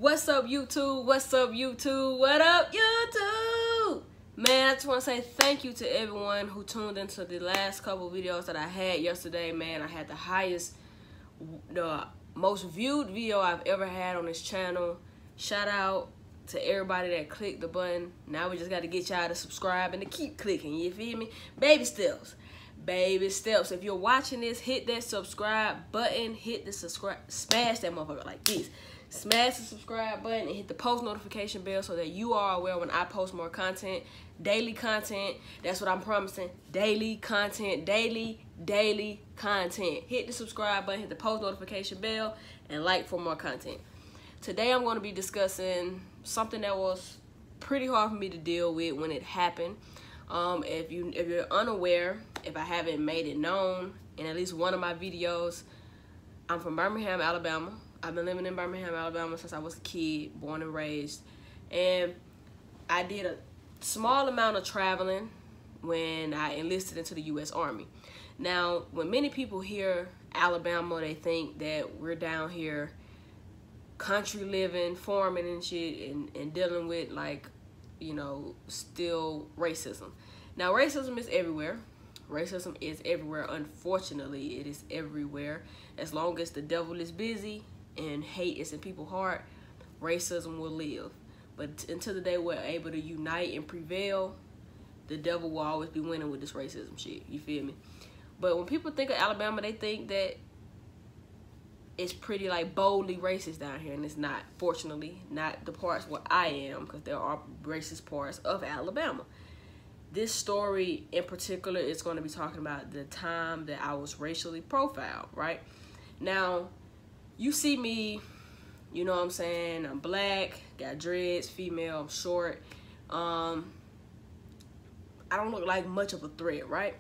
What's up, YouTube? What's up, YouTube? What up, YouTube? Man, I just want to say thank you to everyone who tuned into the last couple videos that I had yesterday. Man, I had the most viewed video I've ever had on this channel. Shout out to everybody that clicked the button. Now we just got to get y'all to subscribe and to keep clicking. You feel me? Baby steps. Baby steps. If you're watching this, hit that subscribe button. Hit the subscribe. Smash that motherfucker like this. Smash the subscribe button and hit the post notification bell so that you are aware when I post more content. Daily content. That's what I'm promising. Daily content. Daily content. Hit the subscribe button. Hit the post notification bell and like for more content. Today I'm going to be discussing something that was pretty hard for me to deal with when it happened. If you're unaware, if I haven't made it known in at least one of my videos, I'm from Birmingham, Alabama. I've been living in Birmingham, Alabama since I was a kid, born and raised. And I did a small amount of traveling when I enlisted into the U.S. Army. Now, when many people hear Alabama, they think that we're down here country living, farming and shit, and dealing with, like, you know, still racism. Now, racism is everywhere. Racism is everywhere. Unfortunately, it is everywhere. As long as the devil is busy and hate is in people's heart, racism will live. But until the day we're able to unite and prevail, the devil will always be winning with this racism shit. You feel me? But when people think of Alabama, they think that it's pretty, like, boldly racist down here, and it's not. Fortunately, not the parts where I am, because there are racist parts of Alabama. This story in particular is going to be talking about the time that I was racially profiled, right? Now, you see me, you know what I'm saying, I'm black, got dreads, female, I'm short. I don't look like much of a threat, right?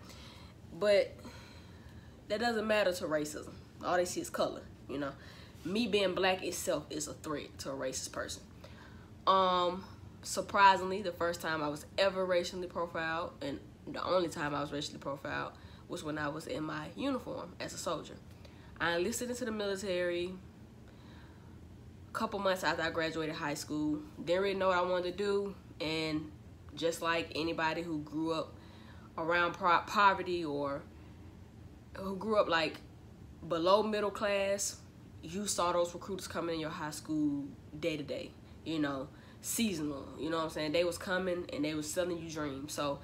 But that doesn't matter to racism. All they see is color, you know. Me being black itself is a threat to a racist person. Surprisingly, the first time I was ever racially profiled, and the only time I was racially profiled, was when I was in my uniform as a soldier. I enlisted into the military a couple months after I graduated high school. Didn't really know what I wanted to do, and just like anybody who grew up around poverty or who grew up like below middle class, you saw those recruiters coming in your high school day to day, you know, seasonal, you know what I'm saying? They was coming and they was selling you dreams. So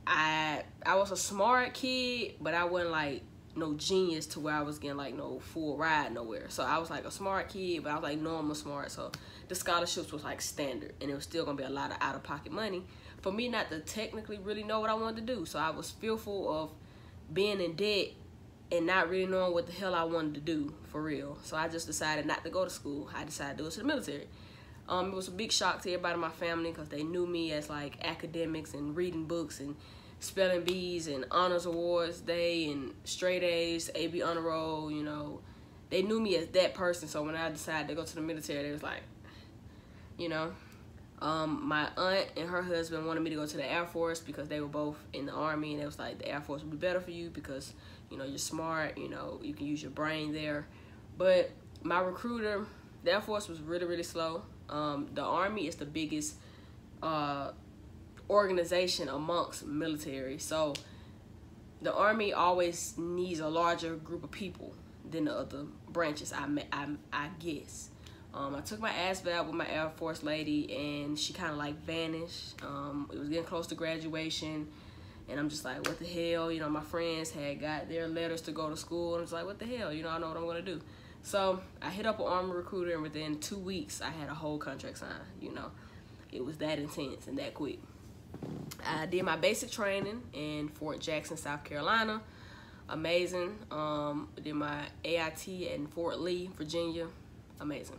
I was a smart kid, but I wasn't like no genius to where I was getting like no full ride nowhere. So I was like a smart kid, but I was like normal smart. So the scholarships was like standard, and it was still gonna be a lot of out-of-pocket money for me not to technically really know what I wanted to do. So I was fearful of being in debt and not really knowing what the hell I wanted to do for real. So I just decided not to go to school. I decided to go to the military. It was a big shock to everybody in my family because they knew me as like academics and reading books and spelling bees and honors awards day and straight A's, AB honor roll, you know. They knew me as that person. So when I decided to go to the military, they was like, you know. My aunt and her husband wanted me to go to the Air Force because they were both in the Army, and it was like the Air Force would be better for you because, you know, you're smart, you know, you can use your brain there. But my recruiter, the Air Force was really, really slow. The Army is the biggest organization amongst military, so the Army always needs a larger group of people than the other branches, I guess. I took my ASVAB with my Air Force lady, and she kind of like vanished. It was getting close to graduation, and I'm just like, what the hell? You know, my friends had got their letters to go to school, and I was like, what the hell? You know, I know what I'm gonna do. So I hit up an Army recruiter, and within 2 weeks, I had a whole contract signed. You know, it was that intense and that quick. I did my basic training in Fort Jackson, South Carolina. Amazing. Did my AIT in Fort Lee, Virginia. Amazing.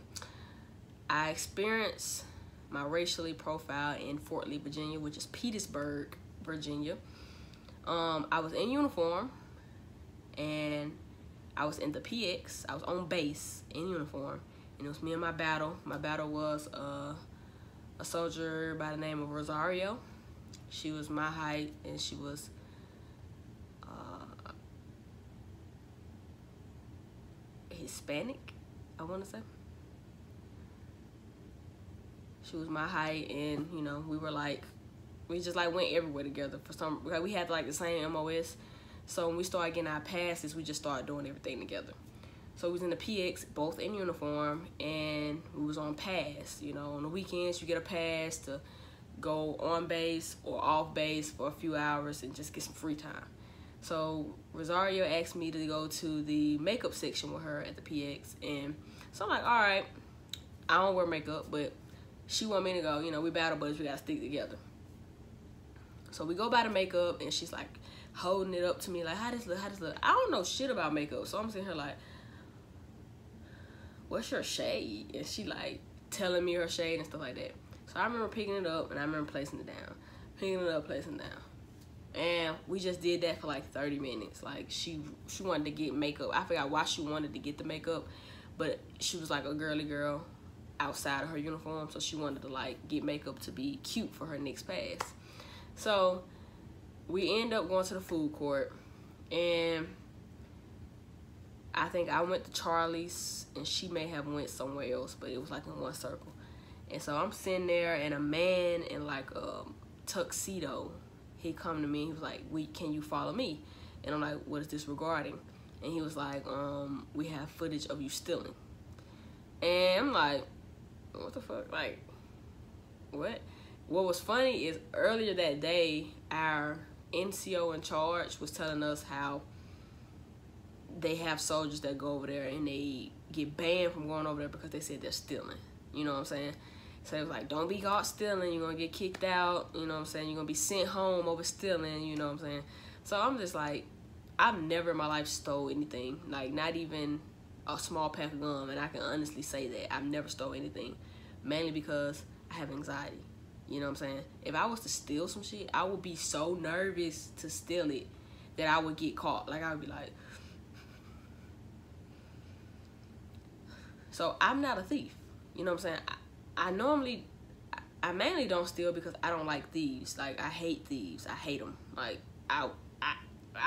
I experienced my racially profile in Fort Lee, Virginia, which is Petersburg, Virginia. I was in uniform, and I was in the PX. I was on base in uniform, and it was me and my battle. My battle was a soldier by the name of Rosario. She was my height, and she was Hispanic, I want to say. She was my height, and you know, we just like went everywhere together for some. Like we had like the same MOS, so when we started getting our passes, we just started doing everything together. So we was in the PX, both in uniform, and we was on pass. You know, on the weekends you get a pass to go on base or off base for a few hours and just get some free time. So Rosario asked me to go to the makeup section with her at the PX, and so I'm like, all right, I don't wear makeup, but she want me to go. You know, we battle buddies, we gotta stick together. So we go by the makeup, and she's like holding it up to me like, how this look, how this look. I don't know shit about makeup, so I'm sitting here like, what's your shade? And she like telling me her shade and stuff like that. So I remember picking it up, and I remember placing it down, picking it up, placing it down. And we just did that for like 30 minutes. Like she wanted to get makeup. I forgot why she wanted to get the makeup, but she was like a girly girl outside of her uniform, so she wanted to like get makeup to be cute for her next pass. So we end up going to the food court, and I think I went to Charlie's, and she may have went somewhere else, but it was like in one circle. And so I'm sitting there, and a man in like a tuxedo, he come to me, he was like, can you follow me? And I'm like, what is this regarding? And he was like, we have footage of you stealing. And I'm like, what the fuck? Like, what? What was funny is earlier that day, our NCO in charge was telling us how they have soldiers that go over there and they get banned from going over there because they said they're stealing. You know what I'm saying? So it was like, don't be caught stealing, you're gonna get kicked out, you know what I'm saying? You're gonna be sent home over stealing, you know what I'm saying? So I'm just like, I've never in my life stole anything, like not even a small pack of gum, and I can honestly say that I've never stole anything, mainly because I have anxiety. You know what I'm saying? If I was to steal some shit, I would be so nervous to steal it that I would get caught. Like I would be like, so I'm not a thief. You know what I'm saying? I mainly don't steal because I don't like thieves. Like I hate thieves. I hate them. Like I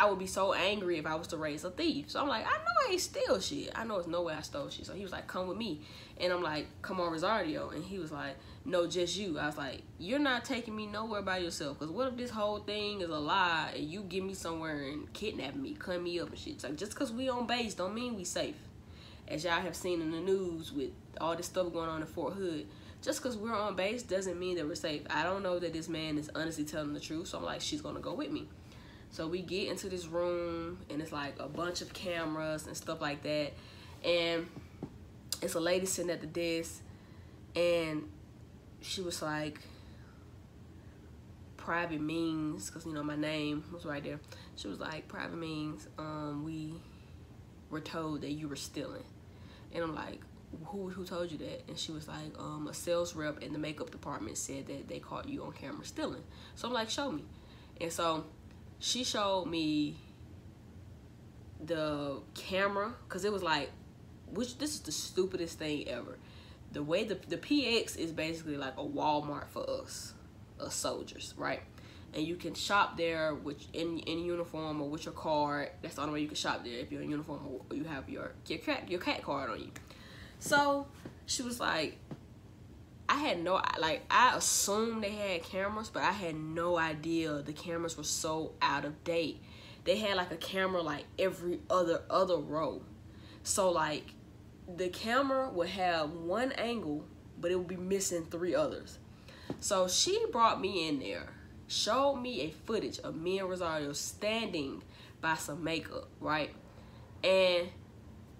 would be so angry if I was to raise a thief. So I'm like, I know I ain't steal shit. I know it's no way I stole shit. So he was like, come with me. And I'm like, come on, Rosario. And he was like, no, just you. I was like, you're not taking me nowhere by yourself. Because what if this whole thing is a lie and you get me somewhere and kidnap me, cut me up and shit. It's like, just because we on base don't mean we safe. As y'all have seen in the news with all this stuff going on in Fort Hood, just because we're on base doesn't mean that we're safe. I don't know that this man is honestly telling the truth. So I'm like, she's going to go with me. So we get into this room, and it's like a bunch of cameras and stuff like that. And it's a lady sitting at the desk, and she was like, private means, because, you know, my name was right there. She was like, private means, we were told that you were stealing. And I'm like, who told you that? And she was like, a sales rep in the makeup department said that they caught you on camera stealing. So I'm like, show me. And so she showed me the camera, because it was like, this is the stupidest thing ever. The way the PX is basically like a Walmart for us soldiers, right? And you can shop there in uniform or with your card. That's the only way you can shop there, if you're in uniform or you have your cat card on you. So she was like, I assumed they had cameras, but I had no idea the cameras were so out of date. They had like a camera like every other row. So like the camera would have one angle, but it would be missing 3 others. So she brought me in there, showed me a footage of me and Rosario standing by some makeup, right? And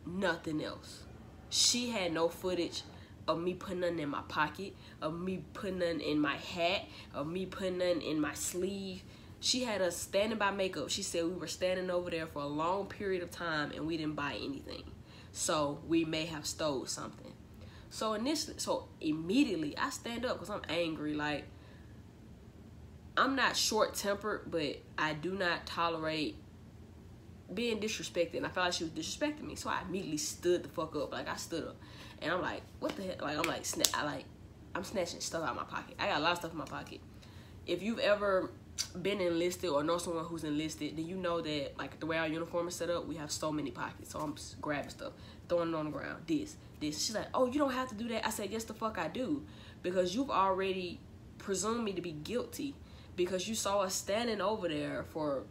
nothing else. She had no footage of me putting nothing in my pocket, of me putting nothing in my hat, of me putting nothing in my sleeve. She had us standing by makeup. She said we were standing over there for a long period of time and we didn't buy anything. So we may have stole something. So immediately I stand up because I'm angry. Like, I'm not short-tempered, but I do not tolerate being disrespected. And I felt like she was disrespecting me. So I immediately stood the fuck up. Like, I stood up. And I'm like, what the hell? Like, I'm snatching stuff out of my pocket. I got a lot of stuff in my pocket. If you've ever been enlisted or know someone who's enlisted, then you know that, like, the way our uniform is set up, we have so many pockets. So I'm just grabbing stuff, throwing it on the ground. This. She's like, oh, you don't have to do that. I said, yes, the fuck I do. because you've already presumed me to be guilty, because you saw us standing over there for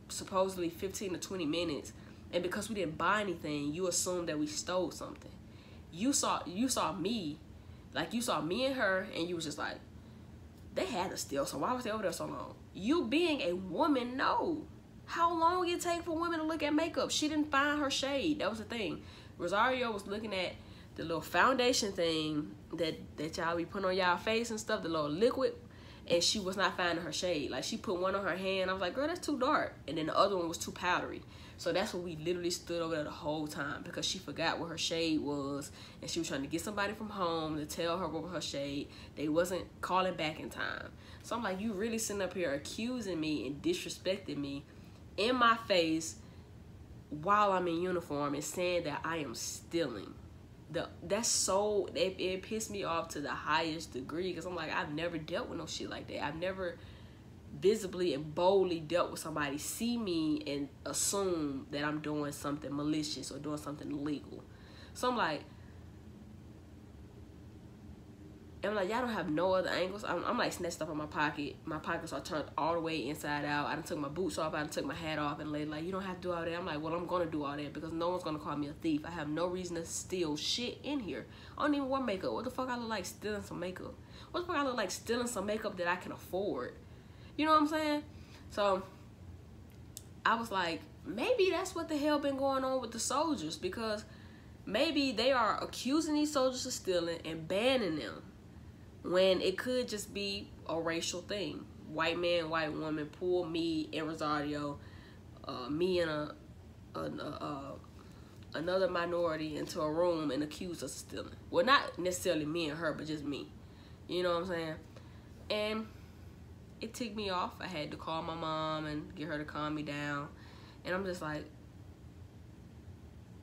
supposedly 15 to 20 minutes, and because we didn't buy anything, you assumed that we stole something. You saw me, like you saw me and her, and you was just like, they had to steal, so why was they over there so long? You being a woman, no. How long it take for women to look at makeup? She didn't find her shade. That was the thing. Rosario was looking at the little foundation thing that y'all be putting on y'all face and stuff, the little liquid, and she was not finding her shade. Like, she put one on her hand. I was like, girl, that's too dark. And then the other one was too powdery. So that's what we literally stood over there the whole time, because she forgot what her shade was, and she was trying to get somebody from home to tell her what was her shade. They wasn't calling back in time. So I'm like, you really sitting up here accusing me and disrespecting me in my face while I'm in uniform and saying that I am stealing. That's so, it pissed me off to the highest degree, because I'm like, I've never dealt with no shit like that. I've never visibly and boldly dealt with somebody see me and assume that I'm doing something malicious or doing something illegal. So I'm like, y'all don't have no other angles. I'm like snatched up in my pocket. My pockets are turned all the way inside out. I done took my boots off. I done took my hat off, and laid like, you don't have to do all that. I'm like, well, I'm gonna do all that because no one's gonna call me a thief. I have no reason to steal shit in here. I don't even wear makeup. What the fuck I look like stealing some makeup? What the fuck I look like stealing some makeup that I can afford? You know what I'm saying? So I was like, maybe that's what the hell been going on with the soldiers, because maybe they are accusing these soldiers of stealing and banning them, when it could just be a racial thing. White man, white woman, pull me and Rosario, me and another minority into a room and accuse us of stealing. Well, not necessarily me and her, but just me. You know what I'm saying? And it ticked me off. I had to call my mom and get her to calm me down. And I'm just like,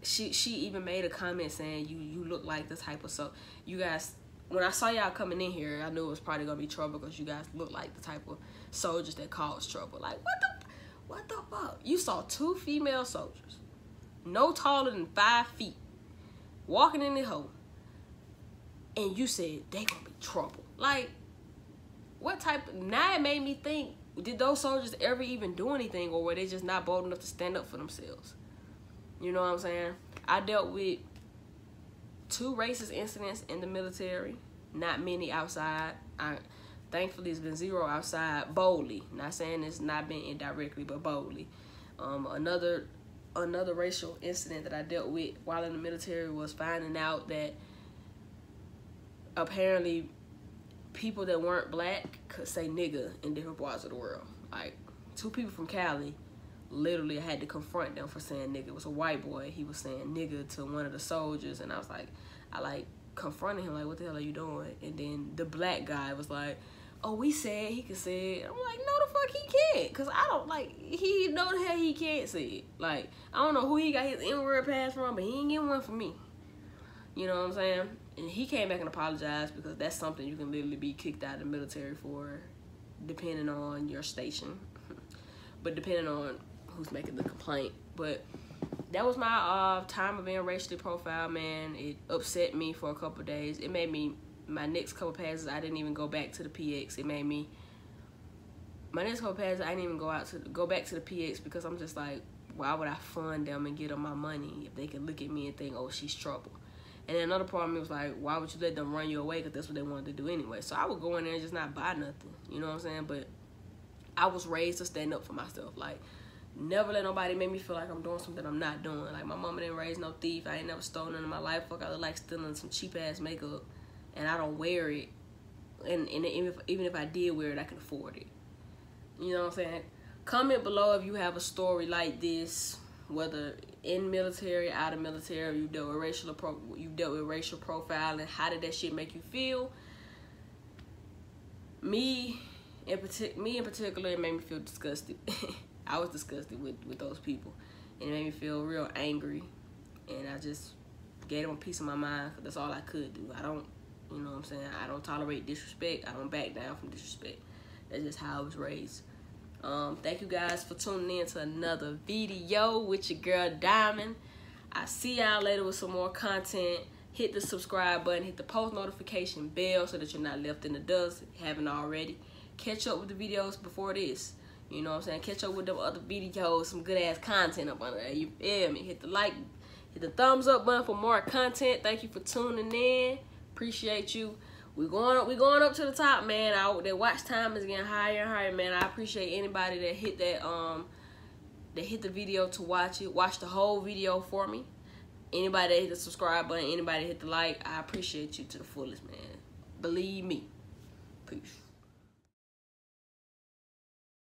she even made a comment saying, you look like the type of, so you guys, when I saw y'all coming in here, I knew it was probably gonna be trouble, because you guys look like the type of soldiers that cause trouble. Like, what the fuck? You saw 2 female soldiers, no taller than 5 feet, walking in the hole, and you said they gonna be trouble. Like, what type? Now it made me think, did those soldiers ever even do anything, or were they just not bold enough to stand up for themselves? You know what I'm saying? I dealt with 2 racist incidents in the military, not many outside. Thankfully, it's been 0 outside, boldly. Not saying it's not been indirectly, but boldly. Another racial incident that I dealt with while in the military was finding out that apparently people that weren't black could say nigga in different parts of the world. Like, 2 people from Cali, literally I had to confront them for saying nigga. It was a white boy. He was saying nigga to one of the soldiers, and I was like, I confronted him like, what the hell are you doing? And then the black guy was like, oh, we said he could say it. I'm like, no the fuck he can't, because I don't, like, he know the hell he can't say it. Like, I don't know who he got his N-word pass from, but he ain't getting one from me. You know what I'm saying? And he came back and apologized, because that's something you can literally be kicked out of the military for, depending on your station. But depending on who's making the complaint. But that was my time of being racially profiled, man. It upset me for a couple of days. It made me, my next couple passes, I didn't even go back to the PX. It made me, my next couple passes, I didn't even go back to the PX, because I'm just like, why would I fund them and get them my money if they can look at me and think, oh, she's trouble? And then another part of me was like, why would you let them run you away? Because that's what they wanted to do anyway. So I would go in there and just not buy nothing. You know what I'm saying? But I was raised to stand up for myself. Like, never let nobody make me feel like I'm doing something I'm not doing. Like, my mama didn't raise no thief. I ain't never stolen none in my life. Fuck, I look like stealing some cheap-ass makeup. And I don't wear it. And even if I did wear it, I can afford it. You know what I'm saying? Comment below if you have a story like this, whether in military, out of military, you dealt with racial profiling. How did that shit make you feel? Me in particular, it made me feel disgusted. I was disgusted with those people, and it made me feel real angry. And I just gave them a piece of my mind, because that's all I could do. I don't, you know what I'm saying? I don't tolerate disrespect. I don't back down from disrespect. That's just how I was raised. Thank you guys for tuning in to another video with your girl Diamond. I see y'all later with some more content. hit the subscribe button, hit the post notification bell so that you're not left in the dust if you haven't already. Catch up with the videos before this. You know what I'm saying? Catch up with the other videos, some good ass content up under there. You feel me? Hit the like, hit the thumbs up button for more content. Thank you for tuning in. Appreciate you. We going up to the top, man. The watch time is getting higher and higher, man. I appreciate anybody that hit the video to watch it. Watch the whole video for me. Anybody that hit the subscribe button, anybody that hit the like, I appreciate you to the fullest, man. Believe me. Peace.